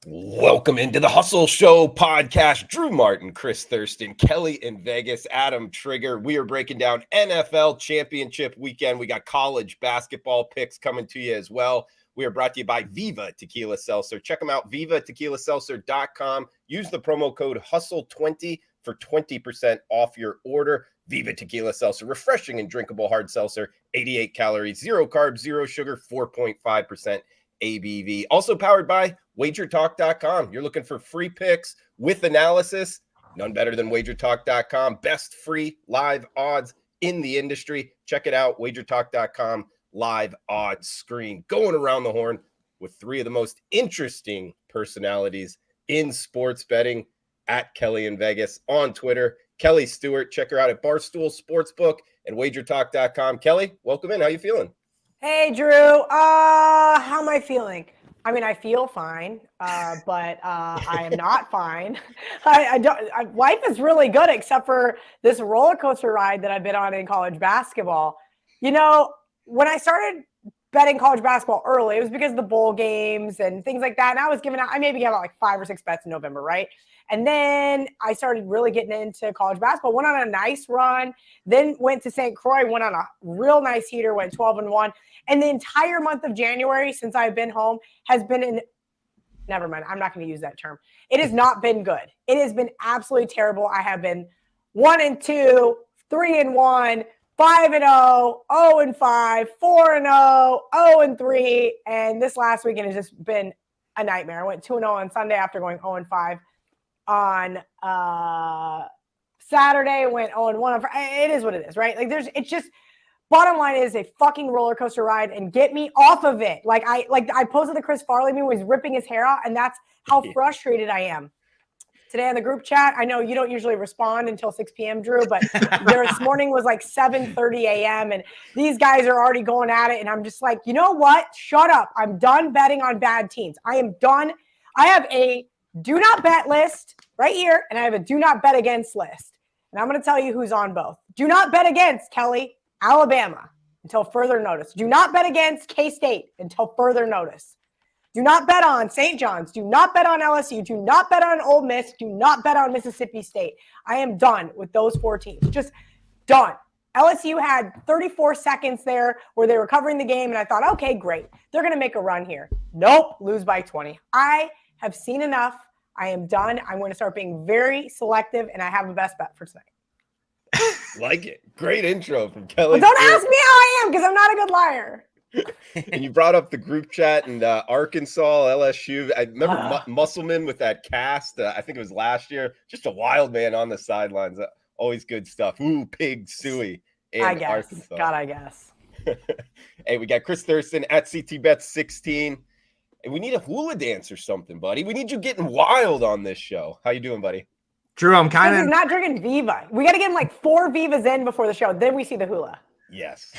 Welcome into the Hustle Show podcast. Drew Martin, Chris Thurston, Kelly in Vegas, Adam Trigger. We are breaking down NFL Championship weekend. We got college basketball picks coming to you as well. We are brought to you by Viva Tequila Seltzer. Check them out, vivatequilaseltzer.com. Use the promo code HUSTLE20 for 20% off your order. Viva Tequila Seltzer, refreshing and drinkable hard seltzer, 88 calories, 0 carbs, 0 sugar, 4.5% ABV. Also powered by WagerTalk.com. You're looking for free picks with analysis. None better than WagerTalk.com. Best free live odds in the industry. Check it out, WagerTalk.com live odds screen. Going around the horn with three of the most interesting personalities in sports betting at Kelly in Vegas on Twitter. Kelly Stewart, check her out at Barstool Sportsbook and WagerTalk.com. Kelly, welcome in. How you feeling? Hey, Drew. How am I feeling? I mean, I feel fine, but I am not fine. Life is really good, except for this roller coaster ride that I've been on in college basketball. You know, when I started betting college basketball early, it was because of the bowl games and things like that. And I maybe gave out like 5 or 6 bets in November, right? And then I started really getting into college basketball, went on a nice run, then went to St. Croix, went on a real nice heater, went 12-1. And the entire month of January since I've been home has been never mind. I'm not going to use that term. It has not been good. It has been absolutely terrible. I have been 1-2, 3-1, 5-0, 0-5, 4-0, 0-3. And this last weekend has just been a nightmare. I went 2-0 on Sunday after going 0-5 on Saturday, went 0-1 on Friday. It is what it is, right? It's just, bottom line is a fucking roller coaster ride, and get me off of it. I posted the Chris Farley meme where he's ripping his hair out, and that's how frustrated I am. Today on the group chat, I know you don't usually respond until 6 p.m., Drew, but this morning was like 7:30 a.m., and these guys are already going at it, and I'm just like, you know what? Shut up. I'm done betting on bad teams. I am done. I have a do not bet list right here, and I have a do not bet against list. And I'm going to tell you who's on both. Do not bet against, Kelly, Alabama until further notice. Do not bet against K-State until further notice. Do not bet on St. John's. Do not bet on LSU. Do not bet on Ole Miss. Do not bet on Mississippi State. I am done with those 4 teams. Just done. LSU had 34 seconds there where they were covering the game, and I thought, okay, great. They're going to make a run here. Nope, lose by 20. I have seen enough. I am done. I'm going to start being very selective, and I have a best bet for tonight. Like it. Great intro from Kelly. Well, don't ask me how I am, because I'm not a good liar. And you brought up the group chat and Arkansas, LSU. I remember Musselman with that cast. I think it was last year. Just a wild man on the sidelines. Always good stuff. Ooh, Pig Suey. I guess. Arkansas. God, I guess. Hey, we got Chris Thurston at CTBets16. And we need a hula dance or something, buddy. We need you getting wild on this show. How you doing, buddy? Drew, I'm kind of... He's not drinking Viva. We got to get him like 4 Vivas in before the show. Then we see the hula. Yes.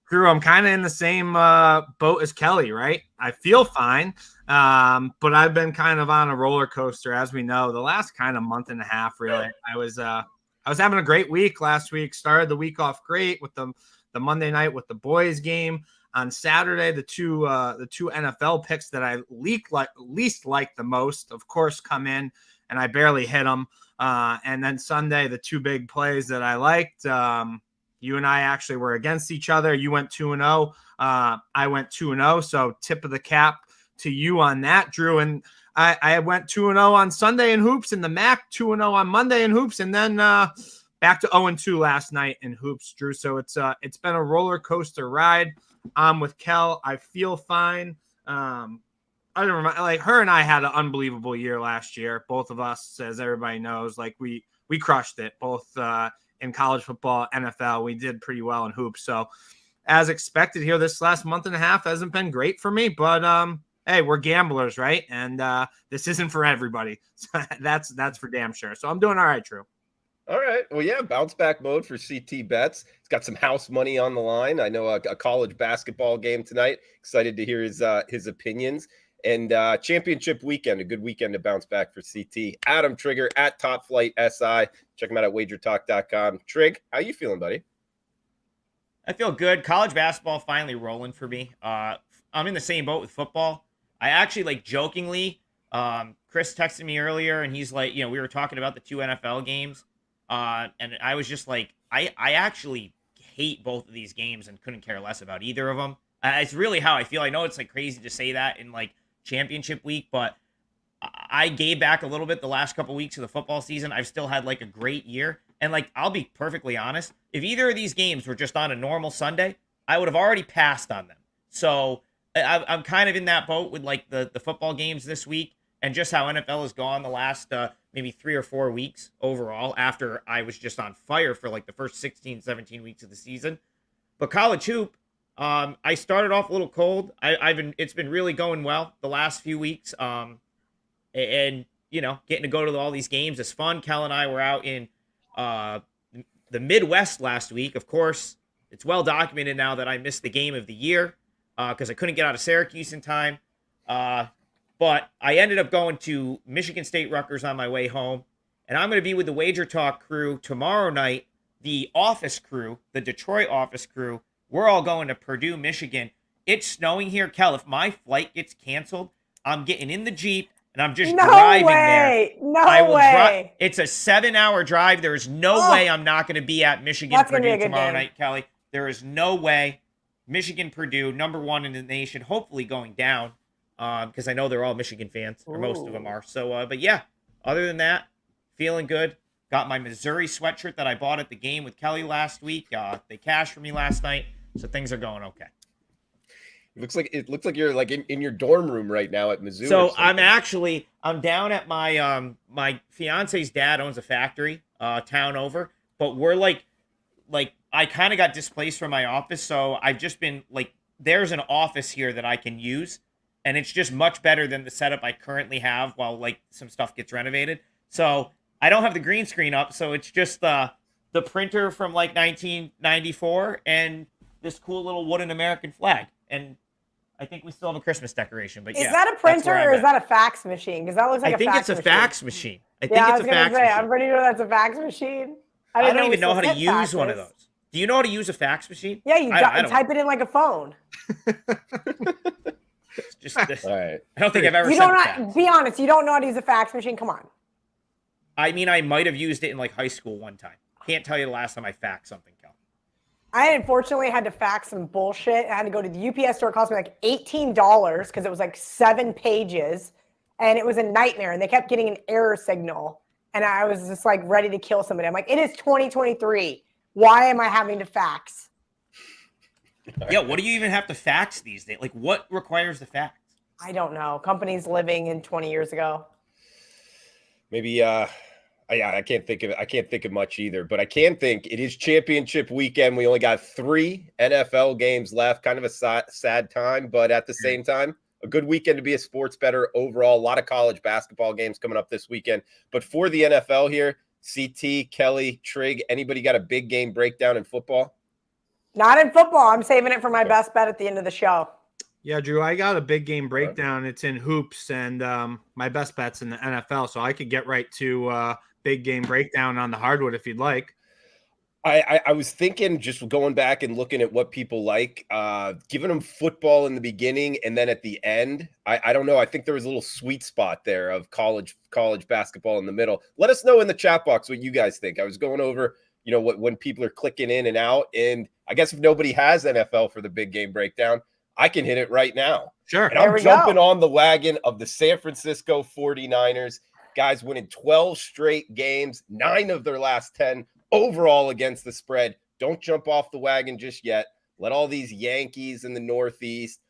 Drew, I'm kind of in the same boat as Kelly, right? I feel fine, but I've been kind of on a roller coaster, as we know, the last kind of month and a half, really. I was having a great week last week. Started the week off great with the Monday night with the boys game. On Saturday, the two NFL picks that I least liked the most, of course, come in, and I barely hit them. And then Sunday, the 2 big plays that I liked, you and I actually were against each other. You went 2-0. I went 2-0. So tip of the cap to you on that, Drew. And I went 2-0 on Sunday in hoops, and the MAC 2-0 on Monday in hoops, and then back to 0-2 last night in hoops, Drew. So it's been a roller coaster ride. I'm with Kel. I feel fine. I don't remember, like, her and I had an unbelievable year last year. Both of us, as everybody knows, like we crushed it both in college football, NFL. We did pretty well in hoops. So as expected here, this last month and a half hasn't been great for me, but hey, we're gamblers, right? And this isn't for everybody. So that's for damn sure. So I'm doing all right, Drew. All right. Well, yeah, bounce back mode for CT Bets. It's got some house money on the line. I know a college basketball game tonight. Excited to hear his opinions. And championship weekend, a good weekend to bounce back for CT. Adam Trigger at Top Flight SI. Check him out at WagerTalk.com. Trig, how you feeling, buddy? I feel good. College basketball finally rolling for me. I'm in the same boat with football. I actually, like, jokingly Chris texted me earlier, and he's like, we were talking about the two NFL games, and I was just like, I actually hate both of these games and couldn't care less about either of them. It's really how I feel. I know it's like crazy to say that in like championship week, but I gave back a little bit the last couple weeks of the football season. I've still had like a great year. And like, I'll be perfectly honest, if either of these games were just on a normal Sunday, I would have already passed on them. So I'm kind of in that boat with like the football games this week and just how NFL has gone the last maybe 3 or 4 weeks overall after I was just on fire for like the first 16, 17 weeks of the season. But college hoop, I started off a little cold. It's been really going well the last few weeks. And getting to go to all these games is fun. Kel and I were out in the Midwest last week. Of course, it's well documented now that I missed the game of the year because I couldn't get out of Syracuse in time. But I ended up going to Michigan State Rutgers on my way home. And I'm going to be with the WagerTalk crew tomorrow night, the office crew, the Detroit office crew. We're all going to Purdue, Michigan. It's snowing here. Kel, if my flight gets canceled, I'm getting in the Jeep and I'm just driving there. No way. It's a 7-hour drive. There is no way I'm not going to be at Michigan, Purdue tomorrow night, Kelly. There is no way. Michigan, Purdue, #1 in the nation, hopefully going down because I know they're all Michigan fans, or most of them are. So, but yeah, other than that, feeling good. Got my Missouri sweatshirt that I bought at the game with Kelly last week. They cashed for me last night, so things are going okay. It looks like you're like in your dorm room right now at Mizzou. So I'm down at my my fiance's dad owns a factory town over, but we're like I kind of got displaced from my office, so I've just been like, there's an office here that I can use, and it's just much better than the setup I currently have while like some stuff gets renovated. So I don't have the green screen up, so it's just the printer from like 1994 and this cool little wooden American flag. And I think we still have a Christmas decoration. But is that a printer or is that a fax machine? Because that looks like I think it's a fax machine. I think it's a fax machine. I'm pretty sure that's a fax machine. I don't even know how to use one of those. Do you know how to use a fax machine? Yeah, you type it in like a phone. It's just all right. I don't think I've ever sent fax. Be honest, you don't know how to use a fax machine? Come on. I mean, I might have used it in like high school one time. Can't tell you the last time I faxed something, Kel. I unfortunately had to fax some bullshit. I had to go to the UPS store. It cost me like $18 because it was like 7 pages. And it was a nightmare. And they kept getting an error signal. And I was just like ready to kill somebody. I'm like, it is 2023. Why am I having to fax? Yeah, what do you even have to fax these days? Like, what requires the fax? I don't know. Companies living in 20 years ago. Maybe, yeah, I can't think of much either. But I can think it is championship weekend. We only got 3 NFL games left. Kind of a sad time, but at the same time, a good weekend to be a sports bettor overall. A lot of college basketball games coming up this weekend. But for the NFL here, CT, Kelly, Trig, anybody got a big game breakdown in football? Not in football. I'm saving it for my best bet at the end of the show. Yeah, Drew, I got a big game breakdown. It's in hoops, and my best bet's in the NFL, so I could get right to big game breakdown on the hardwood if you'd like. I was thinking, just going back and looking at what people like, giving them football in the beginning and then at the end. I don't know. I think there was a little sweet spot there of college basketball in the middle. Let us know in the chat box what you guys think. I was going over, when people are clicking in and out, and I guess if nobody has NFL for the big game breakdown, I can hit it right now. Sure. And I'm jumping on the wagon of the San Francisco 49ers. Guys winning 12 straight games, 9 of their last 10 overall against the spread. Don't jump off the wagon just yet. Let all these Yankees in the Northeast,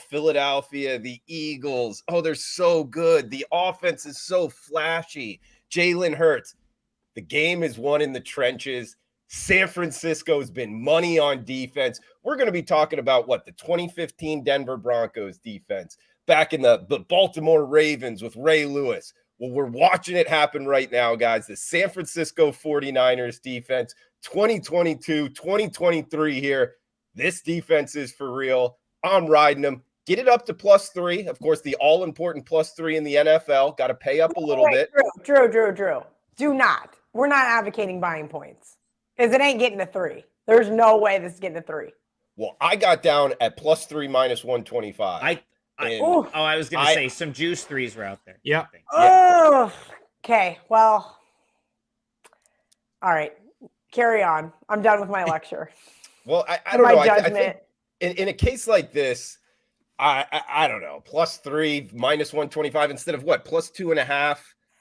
Philadelphia, the Eagles, they're so good. The offense is so flashy. Jalen Hurts. The game is won in the trenches. San Francisco's been money on defense. We're going to be talking about the 2015 Denver Broncos defense, back in the Baltimore Ravens with Ray Lewis. Well, we're watching it happen right now, guys. The San Francisco 49ers defense, 2022, 2023 here. This defense is for real. I'm riding them. Get it up to +3. Of course, the all-important +3 in the NFL. Got to pay up a little bit. Drew. Do not. We're not advocating buying points because it ain't getting a 3. There's no way this is getting a 3. Well, I got down at +3 -125. And I was going to say some juice threes were out there. Yeah. Oh, okay. Well, all right. Carry on. I'm done with my lecture. Well, I don't my know. Judgment. I think in a case like this, I don't know. +3, -125 instead of what? +2.5.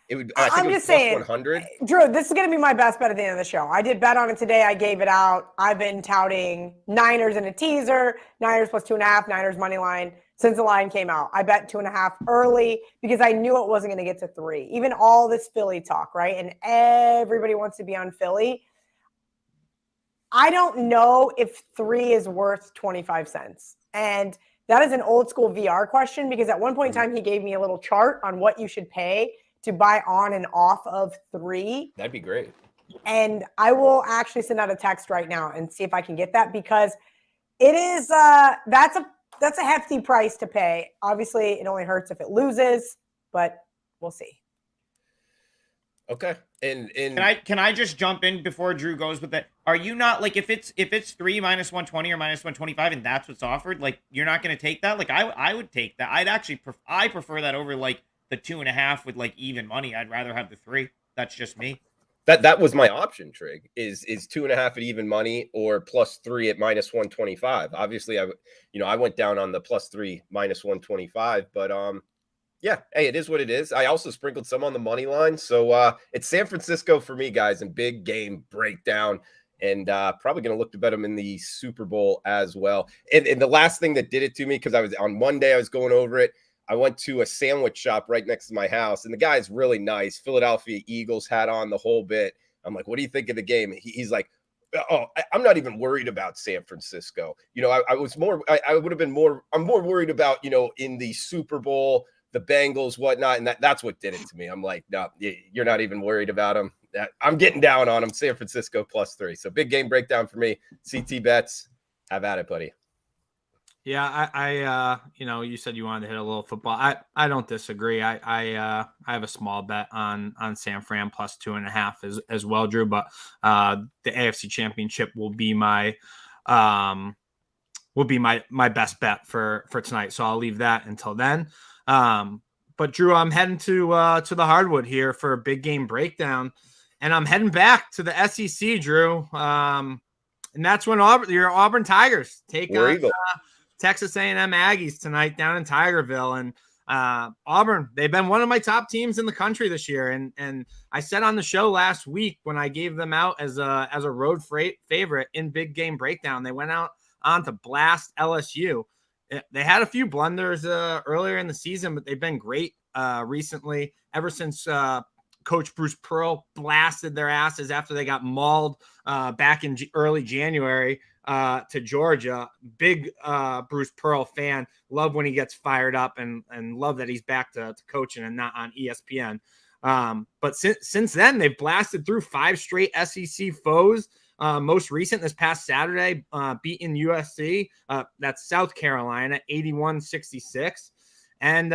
It would. I think I'm it was just saying, 100. Drew, this is going to be my best bet at the end of the show. I did bet on it today. I gave it out. I've been touting Niners in a teaser, Niners +2.5, Niners money line since the line came out. I bet 2.5 early because I knew it wasn't going to get to 3. Even all this Philly talk, right? And everybody wants to be on Philly. I don't know if 3 is worth 25 cents. And that is an old school VR question because at one point in time, he gave me a little chart on what you should pay to buy on and off of 3. That'd be great. And I will actually send out a text right now and see if I can get that because it is that's a hefty price to pay. Obviously, it only hurts if it loses, but we'll see. Okay. And can I just jump in before Drew goes with that? Are you not like if it's 3 -120 or -125 and that's what's offered, like you're not going to take that? Like I would take that. I'd actually I prefer that over like the 2.5 with like even money. I'd rather have the 3. That's just me. That was my option, Trig, is 2.5 at even money or +3 at -125. Obviously, I went down on the +3 -125, but yeah, hey, it is what it is. I also sprinkled some on the money line. So it's San Francisco for me, guys, and big game breakdown. And probably going to look to bet them in the Super Bowl as well. And the last thing that did it to me, because I was on Monday, I was going over it. I went to a sandwich shop right next to my house, and the guy's really nice. Philadelphia Eagles hat on the whole bit. I'm like, what do you think of the game? He's like, oh, I'm not even worried about San Francisco. I was more, I would have been more, I'm more worried about, in the Super Bowl, the Bengals, whatnot. And that's what did it to me. I'm like, no, you're not even worried about them. I'm getting down on them. San Francisco +3. So big game breakdown for me. CT bets. Have at it, buddy. Yeah, I you said you wanted to hit a little football. I don't disagree. I have a small bet on San Fran +2.5 as well, Drew. But the AFC Championship will be my best bet for tonight. So I'll leave that until then. But Drew, I'm heading to the hardwood here for a big game breakdown, and I'm heading back to the SEC, Drew. And that's when your Auburn Tigers take on Texas A&M Aggies tonight down in Tigerville. And Auburn, they've been one of my top teams in the country this year. And I said on the show last week when I gave them out as a road favorite in big game breakdown, they went out on to blast LSU. They had a few blunders earlier in the season, but they've been great recently ever since Coach Bruce Pearl blasted their asses after they got mauled back in early January to Georgia. Big Bruce Pearl fan. Love when he gets fired up and love that he's back to coaching and not on ESPN. But since then, they've blasted through 5 straight SEC foes. Most recent this past Saturday, beating USC. That's South Carolina, 81-66. And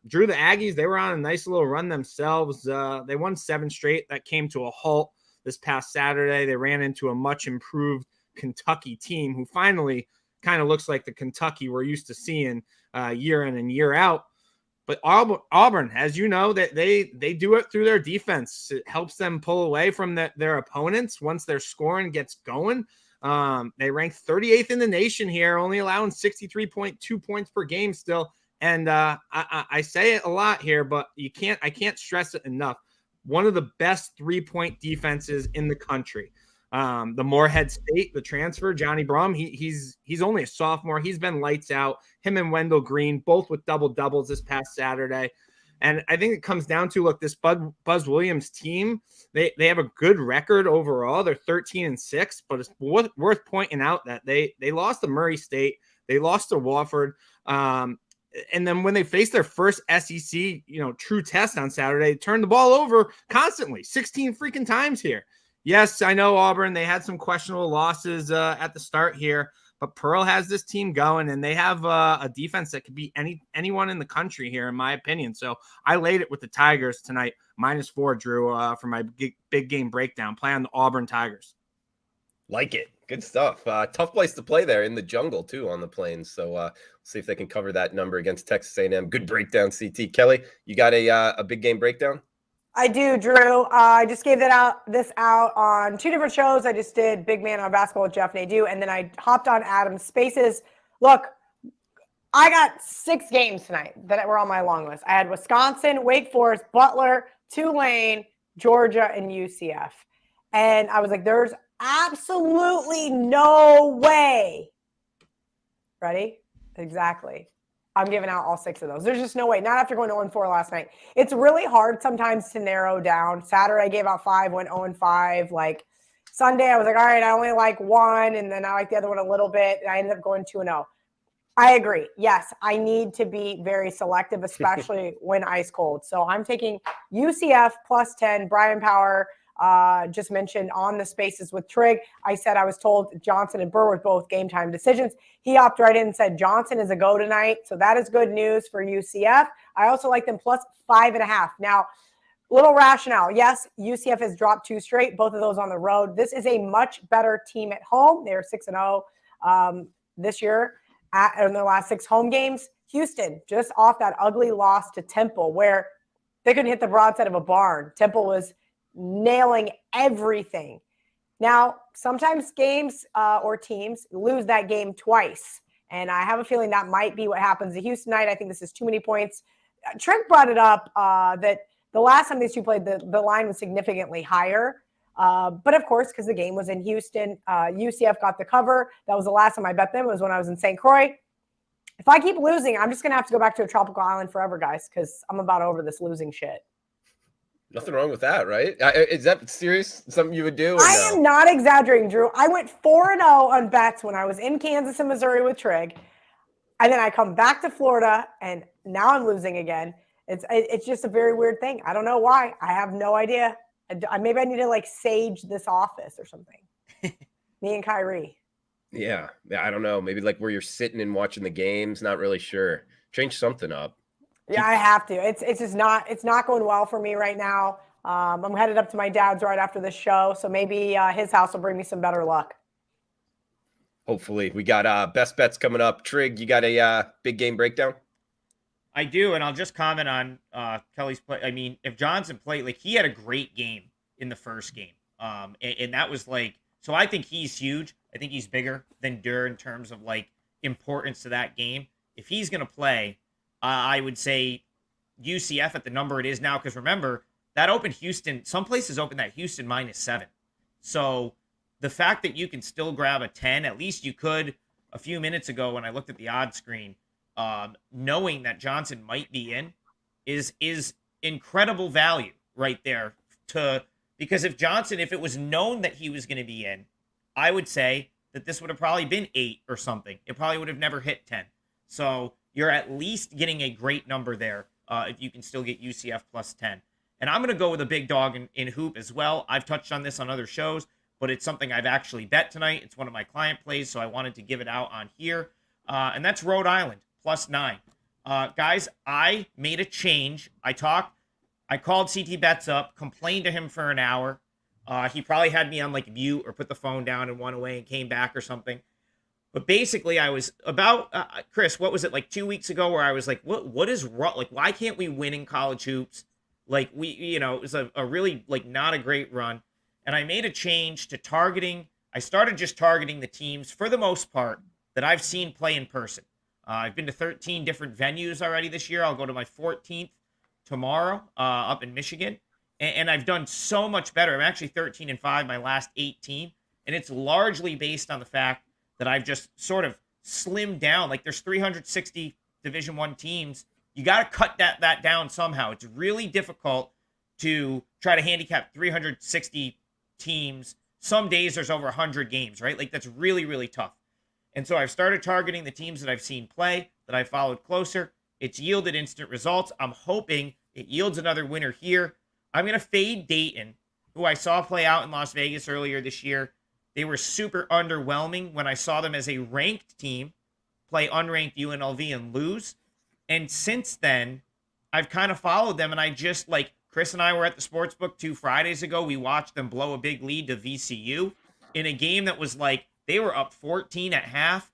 Drew, the Aggies, they were on a nice little run themselves. They won 7 straight. That came to a halt this past Saturday. They ran into a much improved Kentucky team who finally kind of looks like the Kentucky we're used to seeing year in and year out. But Auburn, as you know, that they do it through their defense. It helps them pull away from their opponents once their scoring gets going. They rank 38th in the nation here, only allowing 63.2 points per game still. And I say it a lot here, but I can't stress it enough. One of the best 3-point defenses in the country. The Morehead State, the transfer, Johnny Brum, he's only a sophomore. He's been lights out. Him and Wendell Green, both with double-doubles this past Saturday. And I think it comes down to, look, this Buzz Williams team, they have a good record overall. They're 13-6, but it's worth pointing out that they lost to Murray State. They lost to Wofford. And then when they faced their first SEC, true test on Saturday, they turned the ball over constantly, 16 freaking times here. Yes, I know Auburn, they had some questionable losses at the start here, but Pearl has this team going, and they have a defense that could beat anyone in the country here, in my opinion. So I laid it with the Tigers tonight, -4, Drew, for my big game breakdown. Play on the Auburn Tigers. Like it. Good stuff. Tough place to play there in the jungle too on the plains. So we'll see if they can cover that number against Texas A&M. Good breakdown, CT. Kelly, you got a big game breakdown? I do, Drew. I just gave this out on 2 different shows. I just did Big Man on Basketball with Jeff Nadeau, and then I hopped on Adam's Spaces. Look, I got 6 games tonight that were on my long list. I had Wisconsin, Wake Forest, Butler, Tulane, Georgia, and UCF. And I was like, there's absolutely no way. Ready? Exactly. I'm giving out all 6 of those. There's just no way. Not after going 0-4 last night. It's really hard sometimes to narrow down. Saturday I gave out 5, went 0-5. Like Sunday I was like, all right, I only like 1, and then I like the other one a little bit, and I ended up going 2-0. I agree. Yes, I need to be very selective, especially when ice cold. So I'm taking UCF plus 10. Brian Power just mentioned on the Spaces with Trig. I said I was told Johnson and Burr were both game time decisions. He opted right in and said Johnson is a go tonight. So that is good news for UCF. I also like them plus 5.5. Now, little rationale. Yes, UCF has dropped 2 straight, both of those on the road. This is a much better team at home. They're 6-0 this year in their last 6 home games. Houston, just off that ugly loss to Temple, where they couldn't hit the broadside of a barn. Temple was nailing everything. Now, sometimes games or teams lose that game twice. And I have a feeling that might be what happens to Houston tonight. I think this is too many points. Trent brought it up that the last time these two played, the line was significantly higher. But of course, because the game was in Houston, UCF got the cover. That was the last time I bet them. It was when I was in St. Croix. If I keep losing, I'm just going to have to go back to a tropical island forever, guys, because I'm about over this losing shit. Nothing wrong with that, right? Is that serious? Something you would do? I am not exaggerating, Drew. I went 4-0 on bets when I was in Kansas and Missouri with Trig. And then I come back to Florida, and now I'm losing again. It's just a very weird thing. I don't know why. I have no idea. Maybe I need to like sage this office or something. Me and Kyrie. Yeah, I don't know. Maybe like where you're sitting and watching the games. Not really sure. Change something up. Yeah, I have to. It's just not. It's not going well for me right now. I'm headed up to my dad's right after this show, so maybe his house will bring me some better luck. Hopefully, we got best bets coming up. Trig, you got a big game breakdown? I do, and I'll just comment on Kelly's play. I mean, if Johnson played, like he had a great game in the first game, and that was like. So I think he's huge. I think he's bigger than Durr in terms of like importance to that game. If he's going to play, I would say UCF at the number it is now. Because remember, that opened Houston. Some places open that Houston -7. So the fact that you can still grab a 10, at least you could a few minutes ago when I looked at the odds screen, knowing that Johnson might be in is incredible value right there. Because if it was known that he was going to be in, I would say that this would have probably been 8 or something. It probably would have never hit 10. So you're at least getting a great number there if you can still get UCF plus 10. And I'm going to go with a big dog in hoop as well. I've touched on this on other shows, but it's something I've actually bet tonight. It's one of my client plays, so I wanted to give it out on here. And that's Rhode Island plus 9. Guys, I made a change. I called CT Bets up, complained to him for an hour. He probably had me on like mute or put the phone down and went away and came back or something. But basically, I was about Chris. What was it like 2 weeks ago? Where I was like, "What is wrong? Like, why can't we win in college hoops? Like, it was a really like not a great run." And I made a change to targeting. I started just targeting the teams for the most part that I've seen play in person. I've been to 13 different venues already this year. I'll go to my 14th tomorrow up in Michigan. And I've done so much better. I'm actually 13-5 my last 18. And it's largely based on the fact that I've just sort of slimmed down. Like there's 360 Division I teams. You got to cut that down somehow. It's really difficult to try to handicap 360 teams. Some days there's over 100 games, right? Like that's really, really tough. And so I've started targeting the teams that I've seen play, that I followed closer. It's yielded instant results. I'm hoping it yields another winner here. I'm going to fade Dayton, who I saw play out in Las Vegas earlier this year. They were super underwhelming when I saw them as a ranked team play unranked UNLV and lose. And since then, I've kind of followed them, and I just, like, Chris and I were at the sportsbook 2 Fridays ago. We watched them blow a big lead to VCU in a game that was, like, They were up 14 at half.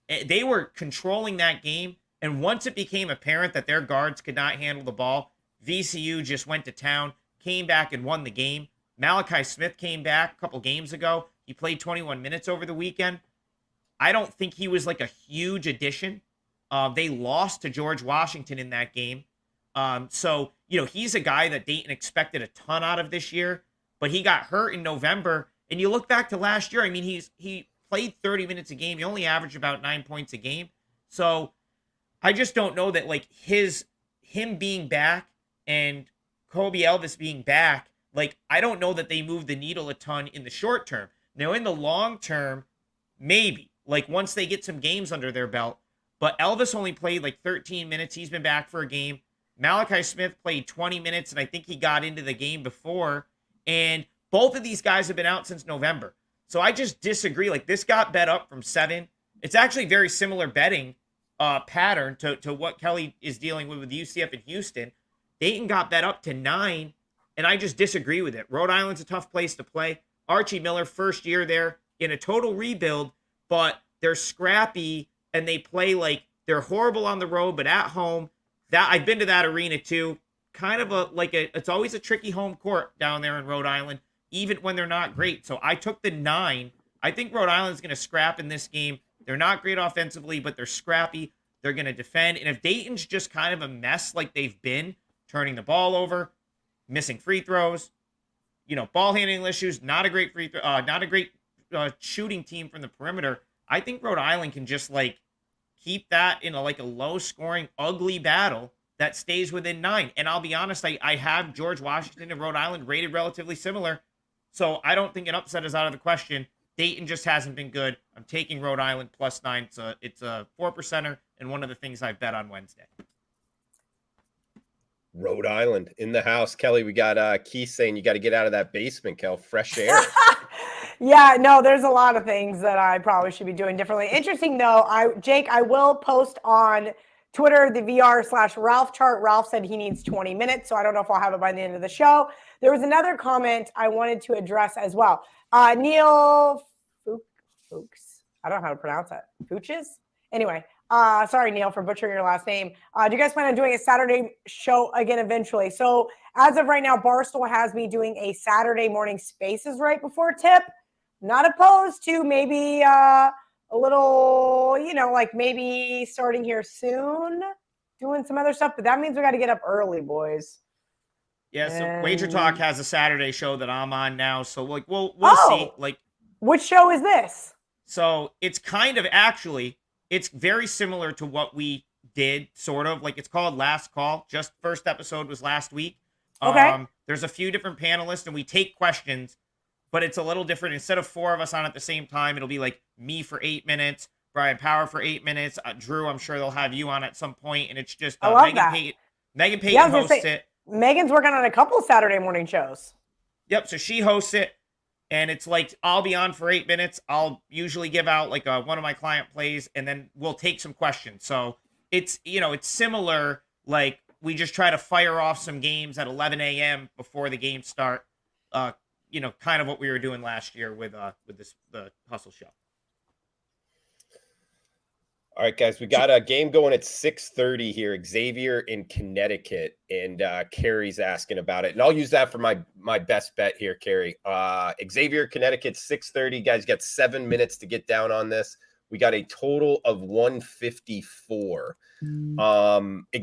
They were controlling that game. And once it became apparent that their guards could not handle the ball, VCU just went to town, came back and won the game. Malachi Smith came back a couple games ago. He played 21 minutes over the weekend. I don't think he was like a huge addition. They lost to George Washington in that game. So, he's a guy that Dayton expected a ton out of this year, but he got hurt in November. And you look back to last year, I mean, he played 30 minutes a game. He only averaged about 9 points a game. So I just don't know that like him being back and Kobe Elvis being back, like, I don't know that they move the needle a ton in the short term. Now, in the long term, maybe, like once they get some games under their belt, but Elvis only played like 13 minutes. He's been back for a game. Malachi Smith played 20 minutes, and I think he got into the game before. And both of these guys have been out since November. So I just disagree. Like, this got bet up from 7. It's actually very similar betting pattern to what Kelly is dealing with UCF and Houston. Dayton got bet up to 9, and I just disagree with it. Rhode Island's a tough place to play. Archie Miller, first year there in a total rebuild, but they're scrappy, and they play like they're horrible on the road, but at home, that I've been to that arena too. Kind of it's always a tricky home court down there in Rhode Island, even when they're not great. So I took the 9. I think Rhode Island's going to scrap in this game. They're not great offensively, but they're scrappy. They're going to defend. And if Dayton's just kind of a mess like they've been, turning the ball over, missing free throws, ball handling issues, not a great shooting team from the perimeter, I think Rhode Island can just like keep that in a low scoring, ugly battle that stays within 9. And I'll be honest, I have George Washington and Rhode Island rated relatively similar. So I don't think an upset is out of the question. Dayton just hasn't been good. I'm taking Rhode Island plus 9. It's a 4%er and one of the things I bet on Wednesday. Rhode Island in the house. Kelly, we got Keith saying you got to get out of that basement, Kel. Fresh air. Yeah, no, there's a lot of things that I probably should be doing differently. Interesting though, Jake, I will post on Twitter the VR/Ralph chart. Ralph said he needs 20 minutes, so I don't know if I'll have it by the end of the show. There was another comment I wanted to address as well. Neil Fuchs. I don't know how to pronounce that. Fuchs? Anyway, sorry, Neil, for butchering your last name. Do you guys plan on doing a Saturday show again eventually? So as of right now, Barstool has me doing a Saturday morning Spaces right before tip. Not opposed to maybe a little, maybe starting here soon, doing some other stuff. But that means we got to get up early, boys. Yeah, so WagerTalk has a Saturday show that I'm on now. So we'll see. Which show is this? So it's kind of it's very similar to what we did, sort of. Like, it's called Last Call. Just first episode was last week. Okay. There's a few different panelists, and we take questions, but it's a little different. Instead of 4 of us on at the same time, it'll be like me for 8 minutes, Brian Power for 8 minutes. Drew, I'm sure they'll have you on at some point, and it's just I love Megan Payton hosts it. Megan's working on a couple Saturday morning shows. Yep, so she hosts it, and it's like I'll be on for 8 minutes. I'll usually give out one of my client plays, and then we'll take some questions. So it's it's similar. Like, we just try to fire off some games at 11 a.m. before the games start. Kind of what we were doing last year with the Hustle Show. All right, guys, we got a game going at 6:30 here. Xavier in Connecticut, and Carrie's asking about it. And I'll use that for my best bet here, Carrie. Xavier, Connecticut, 6:30. Guys, got 7 minutes to get down on this. We got a total of 154.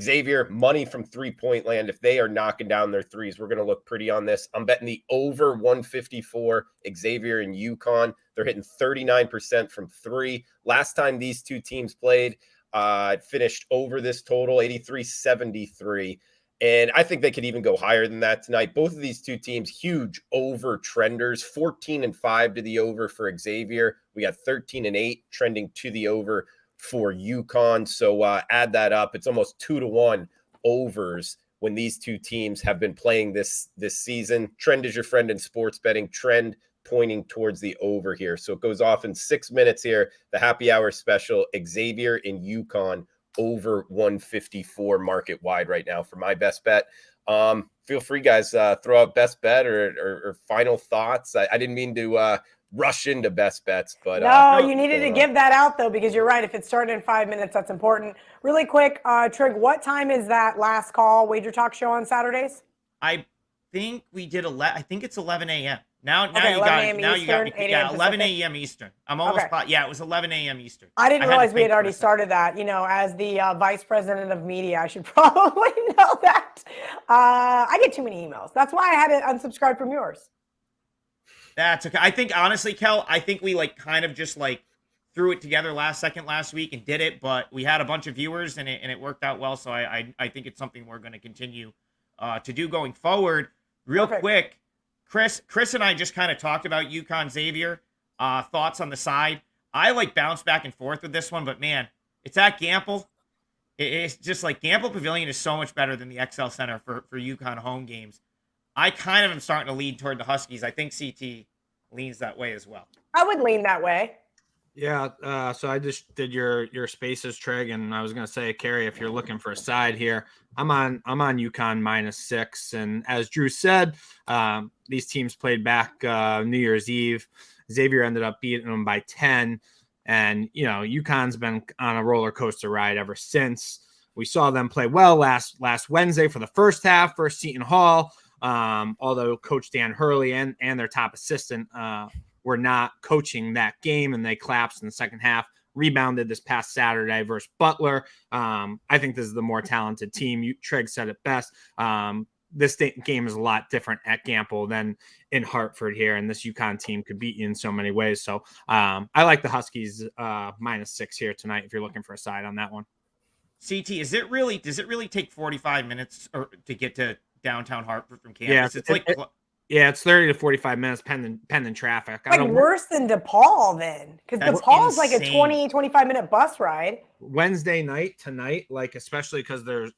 Xavier, money from three-point land. If they are knocking down their threes, we're going to look pretty on this. I'm betting the over 154. Xavier and UConn, they're hitting 39% from 3. Last time these two teams played, it finished over this total, 83-73. And I think they could even go higher than that tonight. Both of these two teams, huge over trenders, 14-5 to the over for Xavier. We got 13-8 trending to the over for UConn. So add that up. It's almost 2-1 overs when these two teams have been playing this season. Trend is your friend in sports betting. Trend pointing towards the over here. So it goes off in 6 minutes here. The happy hour special, Xavier in UConn, over 154 market wide right now for my best bet. Feel free, guys, throw out best bet or final thoughts. I didn't mean to rush into best bets, but no, you needed to give that out though, because you're right. If it's starting in 5 minutes, that's important. Really quick, Trig, what time is that last call Wager Talk show on Saturdays? I think we did I think it's 11 a.m. Now okay, you got it. Now you got me. Yeah, 11 a.m. Eastern. I'm almost yeah, it was 11 a.m. Eastern. I didn't realize we had already started that. You know, as the vice president of media, I should probably know that. I get too many emails. That's why I had to unsubscribe from yours. That's okay. I think honestly, Kel, I think we like kind of just like threw it together last week and did it, but we had a bunch of viewers and it worked out well. So I think it's something we're going to continue to do going forward. Real quick, Chris and I just kind of talked about UConn Xavier. Thoughts on the side. I like bounce back and forth with this one, but man, it's at Gamble. It's just like Gamble Pavilion is so much better than the XL Center for UConn home games. I kind of am starting to lean toward the Huskies. I think CT leans that way as well. I would lean that way. Yeah, so I just did your spaces, Trig, and I was gonna say, Carrie, if you're looking for a side here, I'm on UConn -6, and as Drew said, these teams played back New Year's Eve. Xavier ended up beating them by 10, and you know UConn's been on a roller coaster ride ever since. We saw them play well last Wednesday for the first half versus Seton Hall, although Coach Dan Hurley and their top assistant were not coaching that game, and they collapsed in the second half. Rebounded this past Saturday versus Butler. I think this is the more talented team. Trigg said it best. This game is a lot different at Gamble than in Hartford here, and this UConn team could beat you in so many ways. So I like the Huskies -6 here tonight if you're looking for a side on that one. CT, does it really take 45 minutes to get to downtown Hartford from campus? Yeah, it's 30 to 45 minutes pending traffic. Like worse than DePaul then, because DePaul's like a 20, 25-minute bus ride. Wednesday night tonight, like especially because there's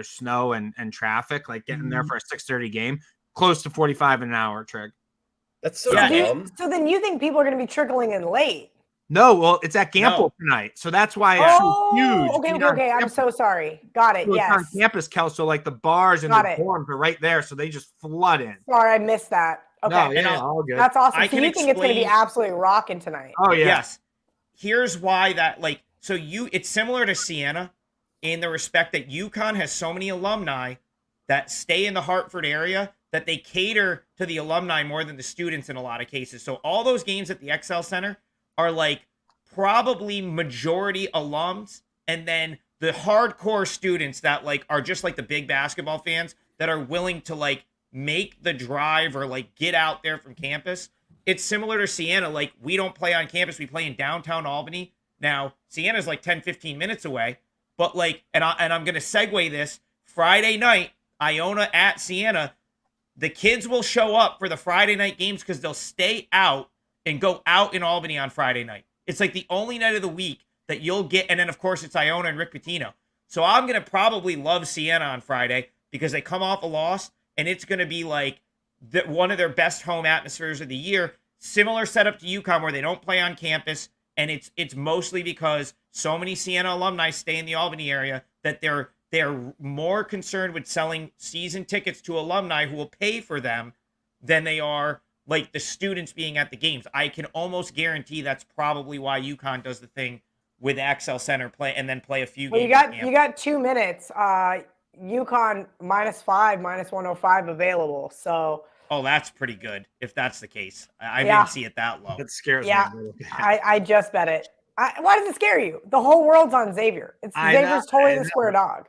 snow and traffic, like getting there for a 6:30 game, close to 45 an hour, Trig. That's so dumb. So then you think people are going to be trickling in late? No, well, it's at Gamble tonight, so that's why it's so huge. Okay. I'm so sorry. Got it. Yes. It's on campus, Kel, so like the bars and the dorms are right there, so they just flood in. Sorry, I missed that. Okay, no, all good. That's awesome. So you think it's going to be absolutely rocking tonight? Oh yeah. Yes. Here's why that it's similar to Siena in the respect that UConn has so many alumni that stay in the Hartford area that they cater to the alumni more than the students in a lot of cases. So all those games at the XL Center are like probably majority alums, and then the hardcore students that like are just like the big basketball fans that are willing to like make the drive or like get out there from campus. It's similar to Siena. Like we don't play on campus, we play in downtown Albany. Now Siena's like 10-15 minutes away, but like and I'm gonna segue this Friday night, Iona at Siena. The kids will show up for the Friday night games because they'll stay out and go out in Albany on Friday night. It's like the only night of the week that you'll get. And then, of course, it's Iona and Rick Pitino. So I'm going to probably love Siena on Friday because they come off a loss, and it's going to be like one of their best home atmospheres of the year. Similar setup to UConn where they don't play on campus, and it's mostly because so many Siena alumni stay in the Albany area that they're more concerned with selling season tickets to alumni who will pay for them than they are like the students being at the games. I can almost guarantee that's probably why UConn does the thing with XL Center play and then play a few games. You got 2 minutes. UConn -5, -105 available. So that's pretty good if that's the case. I didn't see it that low. It scares me. I just bet it. Why does it scare you? The whole world's on Xavier. Xavier's totally the square dog.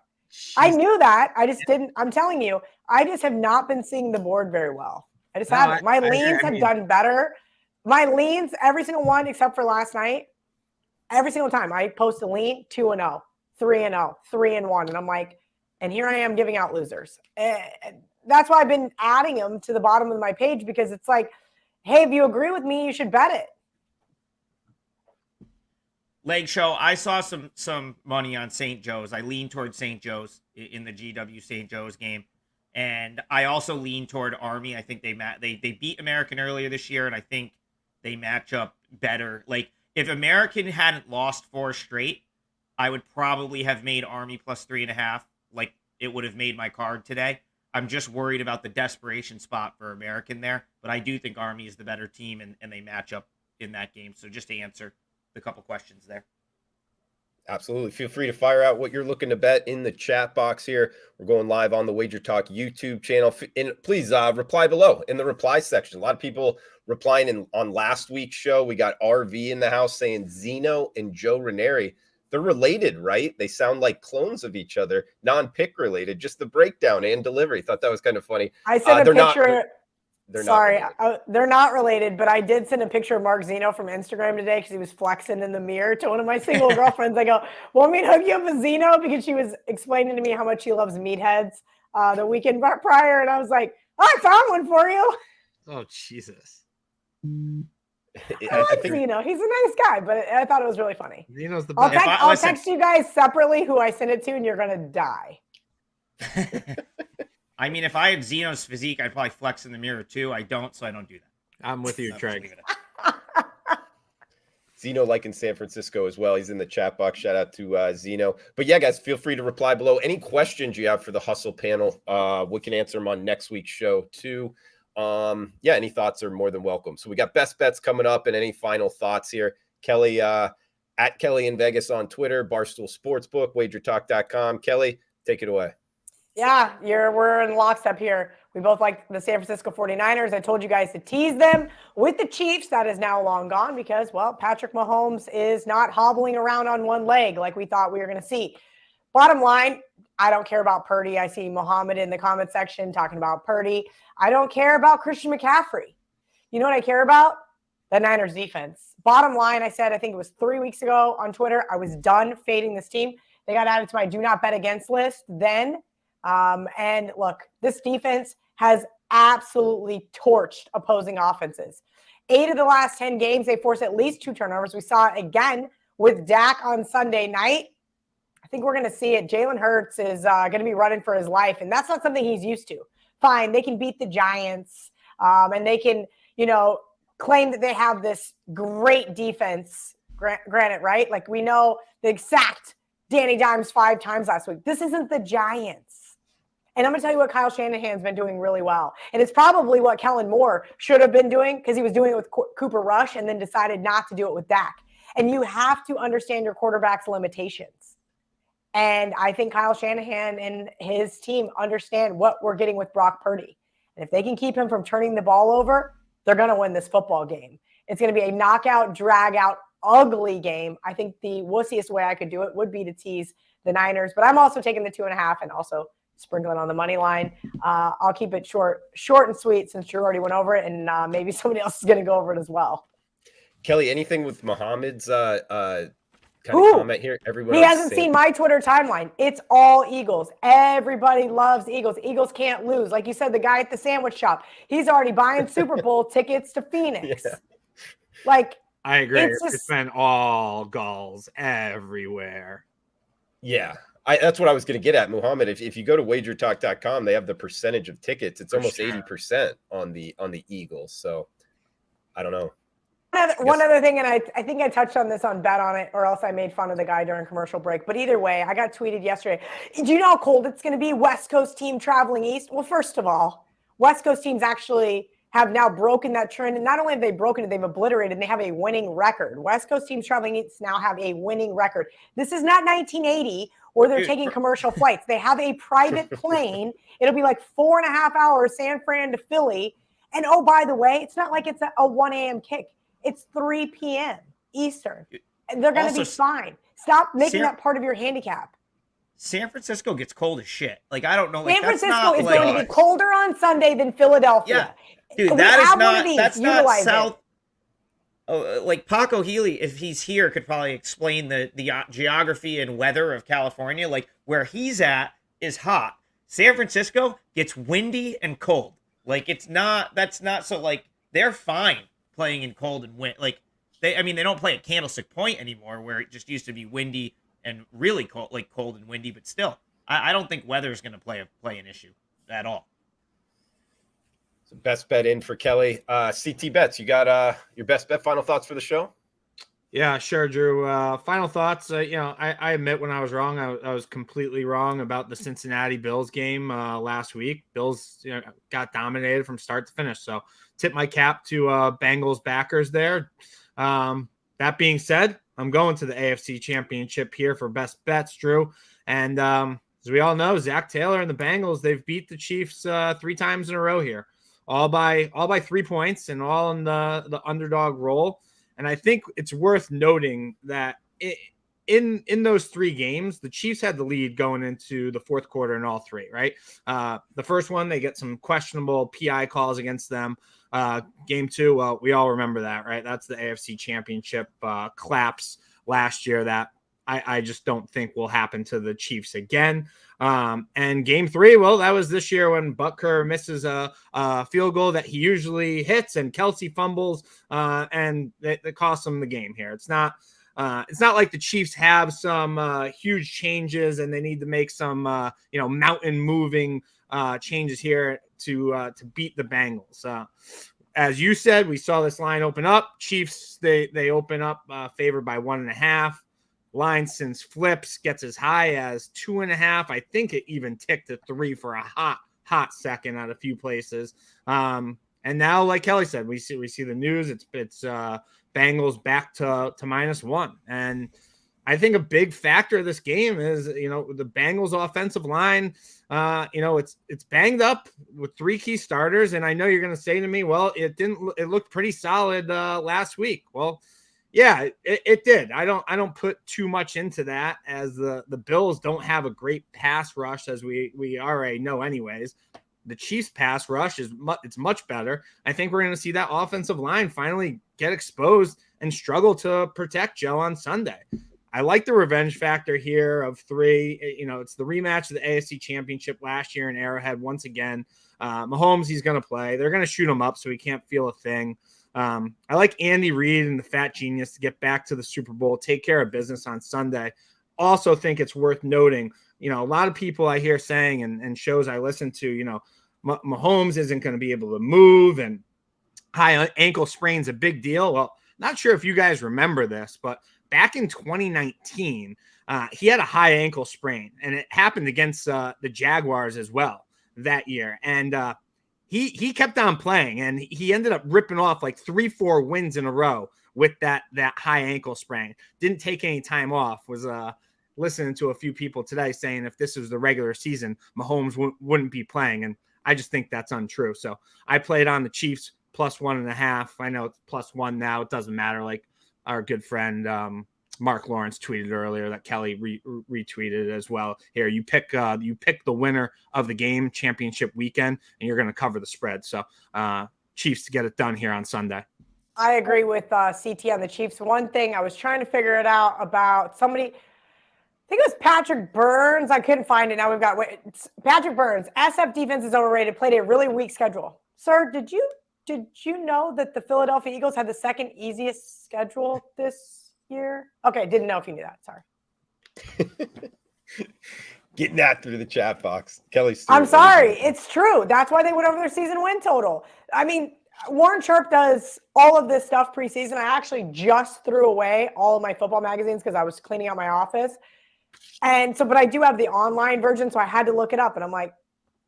I knew that. I just didn't. I'm telling you, I just have not been seeing the board very well. I just haven't. My leans have done better. My leans, every single one except for last night, every single time I post a lean, 2-0, 3-0, 3-1. And I'm like, and here I am giving out losers. That's why I've been adding them to the bottom of my page, because it's like, hey, if you agree with me, you should bet it. Leg show, I saw some money on St. Joe's. I lean towards St. Joe's in the GW St. Joe's game. And I also lean toward Army. I think they beat American earlier this year, and I think they match up better. Like, if American hadn't lost 4 straight, I would probably have made Army +3.5. Like, it would have made my card today. I'm just worried about the desperation spot for American there. But I do think Army is the better team, and they match up in that game. So just to answer the couple questions there. Absolutely. Feel free to fire out what you're looking to bet in the chat box here. We're going live on the WagerTalk YouTube channel. And please reply below in the reply section. A lot of people replying on last week's show. We got RV in the house saying Zeno and Joe Ranieri. They're related, right? They sound like clones of each other, non-pick related, just the breakdown and delivery. Thought that was kind of funny. I sent a picture. Sorry, they're not related, but I did send a picture of Mark Zeno from Instagram today because he was flexing in the mirror to one of my single girlfriends. I go, want me to hook you up with Zeno? Because she was explaining to me how much she loves meatheads the weekend prior. And I was like, oh, I found one for you. Oh, Jesus. I like Zeno. He's a nice guy, but I thought it was really funny. Zeno's the best. I'll text you guys separately who I sent it to, and you're going to die. I mean, if I had Zeno's physique, I'd probably flex in the mirror too. I don't, so I don't do that. I'm with you, Trey. Zeno like in San Francisco as well. He's in the chat box. Shout out to Zeno. But yeah, guys, feel free to reply below. Any questions you have for the Hustle panel, we can answer them on next week's show too. Any thoughts are more than welcome. So we got best bets coming up, and any final thoughts here. Kelly, at Kelly in Vegas on Twitter, Barstool Sportsbook, WagerTalk.com. Kelly, take it away. Yeah, we're in lockstep here. We both like the San Francisco 49ers. I told you guys to tease them with the Chiefs. That is now long gone because, well, Patrick Mahomes is not hobbling around on one leg like we thought we were going to see. Bottom line, I don't care about Purdy. I see Mohammed in the comment section talking about Purdy. I don't care about Christian McCaffrey. You know what I care about? The Niners defense. Bottom line, I said, I think it was 3 weeks ago on Twitter, I was done fading this team. They got added to my do not bet against list then. And look, this defense has absolutely torched opposing offenses. 8 of the last 10 games, they forced at least 2 turnovers. We saw it again with Dak on Sunday night. I think we're going to see it. Jalen Hurts is going to be running for his life, and that's not something he's used to. Fine, they can beat the Giants, and they can, claim that they have this great defense. Granted, right? Like we know the exact Danny Dimes 5 times last week. This isn't the Giants. And I'm going to tell you what Kyle Shanahan's been doing really well. And it's probably what Kellen Moore should have been doing because he was doing it with Cooper Rush and then decided not to do it with Dak. And you have to understand your quarterback's limitations. And I think Kyle Shanahan and his team understand what we're getting with Brock Purdy. And if they can keep him from turning the ball over, they're going to win this football game. It's going to be a knockout, drag-out, ugly game. I think the wussiest way I could do it would be to tease the Niners. But I'm also taking the 2.5 and also sprinkling on the money line. I'll keep it short and sweet since you already went over it, and maybe somebody else is going to go over it as well. Kelly, anything with Mohammed's kind of comment here? Everyone he hasn't seen my Twitter timeline. It's all Eagles. Everybody loves Eagles. Eagles can't lose. Like you said, the guy at the sandwich shop, he's already buying Super Bowl tickets to Phoenix. Yeah. Like, I agree. It's been all Gulls everywhere. Yeah. That's what I was going to get at, Muhammad. If you go to WagerTalk.com, they have the percentage of tickets. It's almost 80% on the Eagles. So I don't know. One other thing, and I think I touched on this on Bet On It, or else I made fun of the guy during commercial break. But either way, I got tweeted yesterday. Do you know how cold it's going to be? West Coast team traveling east. Well, first of all, West Coast teams actually have now broken that trend. And not only have they broken it, they've obliterated, and they have a winning record. West Coast teams traveling east now have a winning record. This is not 1980 where they're taking commercial flights. They have a private plane. It'll be like 4.5 hours, San Fran to Philly. And oh, by the way, it's not like it's a 1 a.m. kick. It's 3 p.m. Eastern. And they're going to be fine. Stop making that part of your handicap. San Francisco gets cold as shit. Like, I don't know. Like, San Francisco is going to be colder on Sunday than Philadelphia. Yeah. Dude, that's not South. Oh, like Paco Healy, if he's here, could probably explain the geography and weather of California. Like, where he's at is hot. San Francisco gets windy and cold. Like, that's not so, like, they're fine playing in cold and wind. Like, they don't play at Candlestick Point anymore, where it just used to be windy and really cold, like cold and windy. But still, I don't think weather is going to play an issue at all. So best bet in for Kelly. CT Bets, you got your best bet, final thoughts for the show? Yeah, sure, Drew. Final thoughts. I admit when I was wrong. I was completely wrong about the Cincinnati Bills game last week. Bills got dominated from start to finish. So tip my cap to Bengals backers there. That being said, I'm going to the AFC Championship here for best bets, Drew. And as we all know, Zach Taylor and the Bengals, they've beat the Chiefs 3 times in a row here, all by 3 points and all in the underdog role. And I think it's worth noting that in those 3 games, the Chiefs had the lead going into the fourth quarter in all 3, right? The first one, they get some questionable PI calls against them. Game 2, well, we all remember that, right? That's the AFC Championship collapse last year that I just don't think will happen to the Chiefs again. And game 3, well, that was this year when Butker misses a field goal that he usually hits, and Kelsey fumbles, and it costs him the game here. It's not like the Chiefs have some huge changes and they need to make some mountain moving changes here to beat the Bengals. As you said, we saw this line open up. Chiefs, they open up favored by 1.5. Line since flips gets as high as 2.5. I think it even ticked to 3 for a hot second at a few places. And now, like Kelly said, we see the news. It's Bengals back to -1. And I think a big factor of this game is, the Bengals offensive line, it's banged up with 3 key starters. And I know you're going to say to me, well, it looked pretty solid last week. Well, yeah, it did. I don't put too much into that, as the Bills don't have a great pass rush, as we already know anyways. The Chiefs pass rush it's much better. I think we're going to see that offensive line finally get exposed and struggle to protect Joe on Sunday. I like the revenge factor here of 3. It's the rematch of the AFC Championship last year in Arrowhead once again. Mahomes, he's going to play. They're going to shoot him up so he can't feel a thing. I like Andy Reid and the Fat Genius to get back to the Super Bowl, take care of business on Sunday. Also think it's worth noting, a lot of people I hear saying and shows I listen to, Mahomes isn't going to be able to move and high ankle sprain's a big deal. Well, not sure if you guys remember this, but back in 2019, he had a high ankle sprain, and it happened against the Jaguars as well that year. And he kept on playing, and he ended up ripping off like 3-4 wins in a row with that high ankle sprain. Didn't take any time off. Was listening to a few people today saying if this was the regular season, Mahomes wouldn't be playing, and I just think that's untrue. So I played on the Chiefs +1.5. I know it's +1 now. It doesn't matter. Like our good friend Mark Lawrence tweeted earlier that Kelly retweeted as well. Here, you pick the winner of the game, championship weekend, and you're going to cover the spread. So Chiefs to get it done here on Sunday. I agree with CT on the Chiefs. One thing I was trying to figure it out about somebody. I think it was Patrick Burns. I couldn't find it. Now we've got Patrick Burns. SF defense is overrated. Played a really weak schedule. Sir, did you know that the Philadelphia Eagles had the second easiest schedule this year? Okay, didn't know if you knew that. Sorry. Getting that through the chat box. Kelly Stewart. I'm sorry. It's true. That's why they went over their season win total. I mean, Warren Sharp does all of this stuff preseason. I actually just threw away all of my football magazines because I was cleaning out my office. And so, but I do have the online version, so I had to look it up. And I'm like,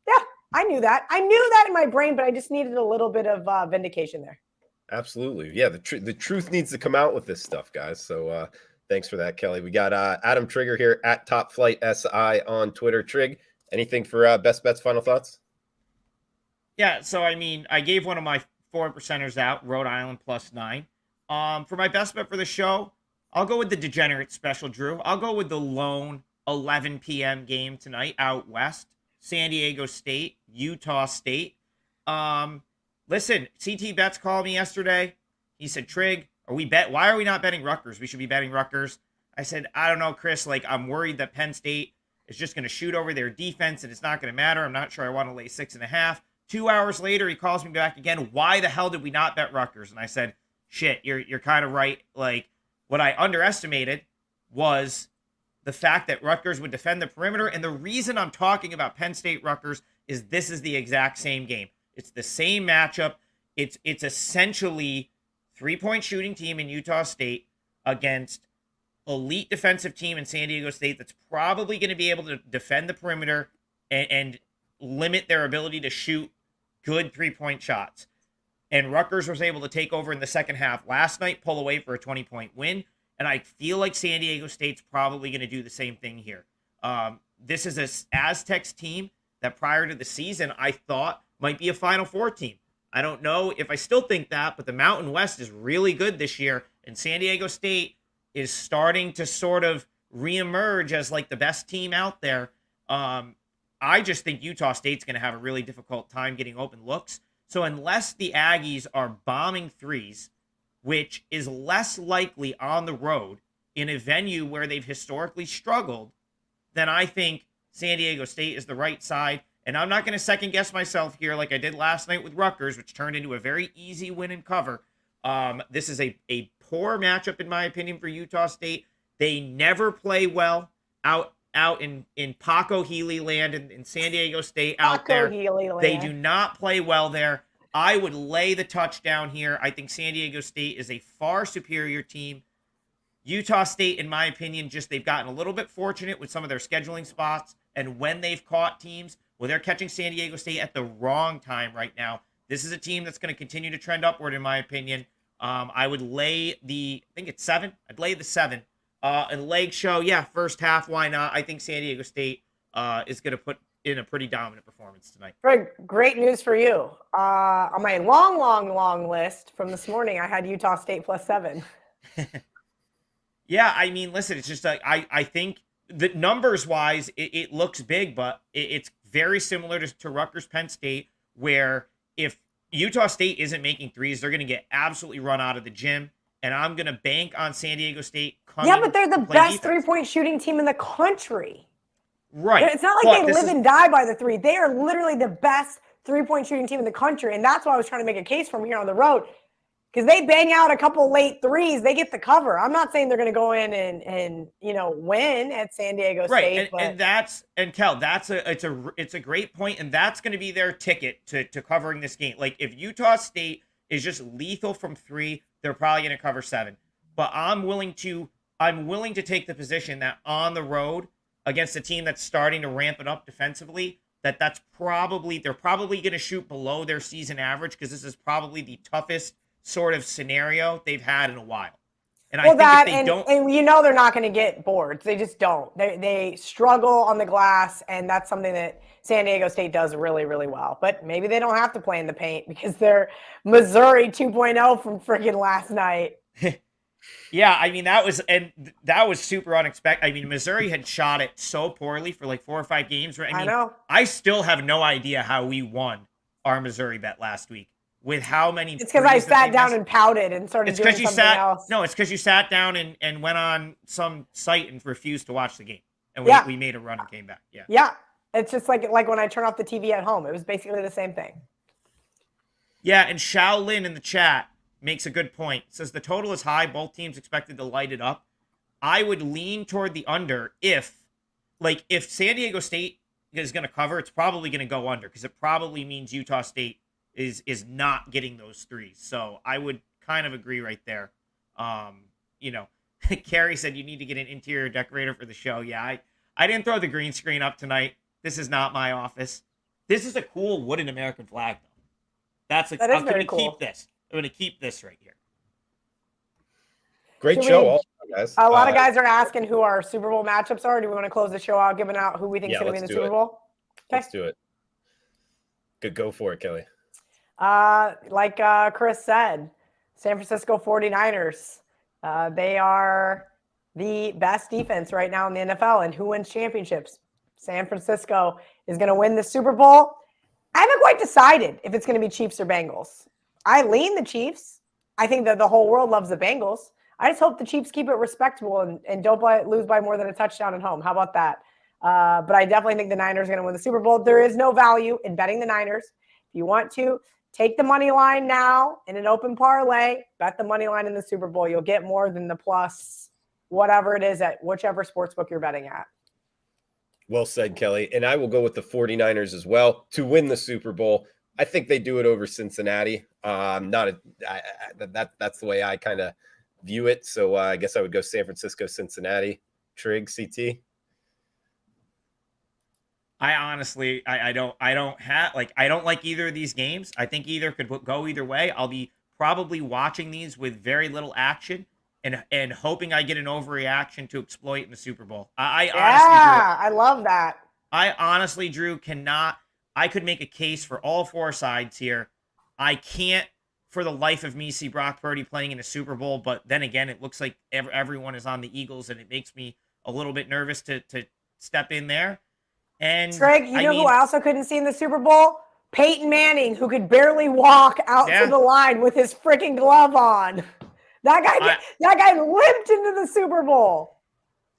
yeah, I knew that. I knew that in my brain, but I just needed a little bit of vindication there. Absolutely. Yeah, the truth needs to come out with this stuff, guys. So thanks for that, Kelly. We got Adam Trigger here at Top Flight SI on Twitter. Trig, anything for best bets, final thoughts? Yeah, so I mean, I gave one of my 4%ers out, Rhode Island +9. For my best bet for the show, I'll go with the degenerate special, Drew. I'll go with the lone 11 p.m. game tonight out west. San Diego State, Utah State. Listen, CT Betts called me yesterday. He said, Trig, why are we not betting Rutgers? We should be betting Rutgers. I said, I don't know, Chris. Like, I'm worried that Penn State is just going to shoot over their defense and it's not going to matter. I'm not sure I want to lay 6.5. 2 hours later, he calls me back again. Why the hell did we not bet Rutgers? And I said, shit, you're kind of right. Like, what I underestimated was the fact that Rutgers would defend the perimeter. And the reason I'm talking about Penn State Rutgers is this is the exact same game. It's the same matchup. It's essentially 3-point shooting team in Utah State against elite defensive team in San Diego State that's probably going to be able to defend the perimeter and limit their ability to shoot good 3-point shots. and Rutgers was able to take over in the second half last night, pull away for a 20-point win. And I feel like San Diego State's probably going to do the same thing here. This is a Aztecs team that prior to the season I thought might be a Final Four team. I don't know if I still think that, but the Mountain West is really good this year, and San Diego State is starting to sort of reemerge as like the best team out there. I just think Utah State's going to have a really difficult time getting open looks. So unless the Aggies are bombing threes, which is less likely on the road in a venue where they've historically struggled, then I think San Diego State is the right side. And I'm not going to second guess myself here like I did last night with Rutgers, which turned into a very easy win and cover. This is a poor matchup, in my opinion, for Utah State. They never play well out in Paco Healy land in San Diego State out there. They do not play well there. I would lay the touchdown here. I think San Diego State is a far superior team. Utah State, in my opinion, they've gotten a little bit fortunate with some of their scheduling spots. And when they've caught teams, well, they're catching San Diego State at the wrong time right now. This is a team that's going to continue to trend upward, in my opinion. I would lay I think it's 7. I'd lay the 7. And leg show, first half, why not? I think San Diego State is going to put in a pretty dominant performance tonight. Great news for you. On my long list from this morning, I had Utah State +7. Yeah, I mean, listen, it's just like I think that numbers-wise, it looks big, but it's very similar to Rutgers Penn State, where if Utah State isn't making threes, they're going to get absolutely run out of the gym. And I'm going to bank on San Diego State coming. Yeah, but they're the best defense. 3-point shooting team in the country. Right. It's not like they live and die by the three. They are literally the best 3-point shooting team in the country. And that's why I was trying to make a case from here on the road. Because they bang out a couple late threes, they get the cover. I'm not saying they're going to go in and win at San Diego State. Right, and Kel, it's a great point, and that's going to be their ticket to covering this game. Like if Utah State is just lethal from 3, they're probably going to cover 7. But I'm willing to take the position that on the road against a team that's starting to ramp it up defensively, they're probably going to shoot below their season average, because this is probably the toughest sort of scenario they've had in a while. And I think if they don't, and they're not going to get boards. They just don't. They struggle on the glass, and that's something that San Diego State does really, really well. But maybe they don't have to play in the paint because they're Missouri 2.0 from freaking last night. Yeah, I mean that was super unexpected. I mean, Missouri had shot it so poorly for like 4 or 5 games. Right? I know. I still have no idea how we won our Missouri bet last week. With how many? It's because I sat down and pouted and started doing something else. No, it's because you sat down and went on some site and refused to watch the game. And we made a run and came back. Yeah. Yeah. It's just like when I turn off the TV at home. It was basically the same thing. Yeah, and Shaolin in the chat makes a good point. Says the total is high. Both teams expected to light it up. I would lean toward the under if San Diego State is going to cover, it's probably going to go under, because it probably means Utah State is not getting those threes. So I would kind of agree right there. Carrie said you need to get an interior decorator for the show. Yeah, I didn't throw the green screen up tonight. This is not my office. This is a cool wooden American flag, though. I'm going to keep this. I'm going to keep this right here. Great show, also, guys. A lot of guys are asking who our Super Bowl matchups are. Do we want to close the show out, giving out who we think is going to be in the Super Bowl? Okay. Let's do it. Good, go for it, Kelly. Like Chris said, San Francisco 49ers. They are the best defense right now in the NFL. And who wins championships? San Francisco is going to win the Super Bowl. I haven't quite decided if it's going to be Chiefs or Bengals. I lean the Chiefs. I think that the whole world loves the Bengals. I just hope the Chiefs keep it respectable and don't lose by more than a touchdown at home. How about that? But I definitely think the Niners are going to win the Super Bowl. There is no value in betting the Niners. If you want to, take the money line now in an open parlay, bet the money line in the Super Bowl. You'll get more than the plus whatever it is at whichever sportsbook you're betting at. Well said, Kelly. And I will go with the 49ers as well to win the Super Bowl. I think they do it over Cincinnati. That's the way I kind of view it. So I guess I would go San Francisco, Cincinnati. Trig, CT. I honestly, I don't like either of these games. I think either could go either way. I'll be probably watching these with very little action and hoping I get an overreaction to exploit in the Super Bowl. I honestly, Drew, I love that. I honestly, Drew, I could make a case for all four sides here. I can't, for the life of me, see Brock Purdy playing in a Super Bowl. But then again, it looks like everyone is on the Eagles, and it makes me a little bit nervous to step in there. And Greg, who I also couldn't see in the Super Bowl? Peyton Manning, who could barely walk out to the line with his freaking glove on. That guy limped into the Super Bowl.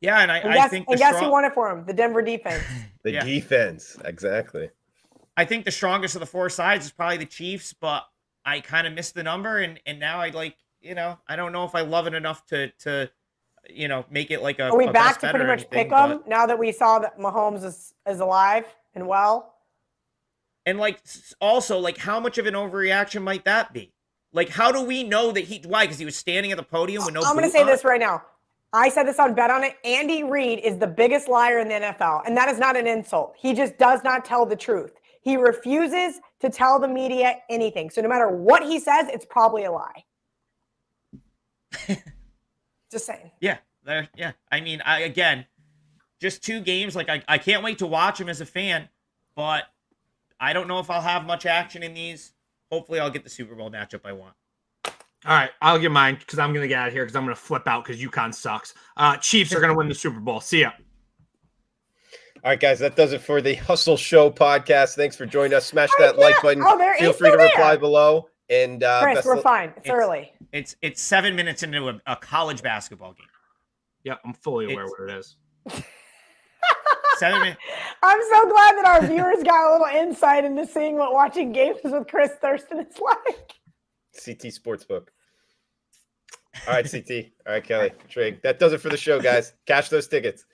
Yeah, and I think guess who won it for him? The Denver defense. The defense, exactly. I think the strongest of the four sides is probably the Chiefs, but I kind of missed the number, and now I don't know if I love it enough to make it like a. Are we back to pretty much anything, pick them now that we saw that Mahomes is alive and well? And also how much of an overreaction might that be? How do we know that why? Because he was standing at the podium with no. I'm going to say this right now. I said this on Bet On It. Andy Reid is the biggest liar in the NFL, and that is not an insult. He just does not tell the truth. He refuses to tell the media anything. So no matter what he says, it's probably a lie. Just saying. Yeah. Yeah. I mean, again, just two games. I can't wait to watch him as a fan, but I don't know if I'll have much action in these. Hopefully I'll get the Super Bowl matchup I want. All right, I'll get mine because I'm going to get out of here because I'm going to flip out because UConn sucks. Chiefs are going to win the Super Bowl. See ya. All right, guys, that does it for the Hustle Show podcast. Thanks for joining us. Smash that like button. Feel free to reply below. And Chris, we're fine. It's early. It's 7 minutes into a college basketball game. Yeah, I'm fully aware what it is. 7 minutes. I'm so glad that our viewers got a little insight into seeing what watching games with Chris Thurston is like. CT Sportsbook. All right, CT. All right, Kelly. Trig. That does it for the show, guys. Cash those tickets.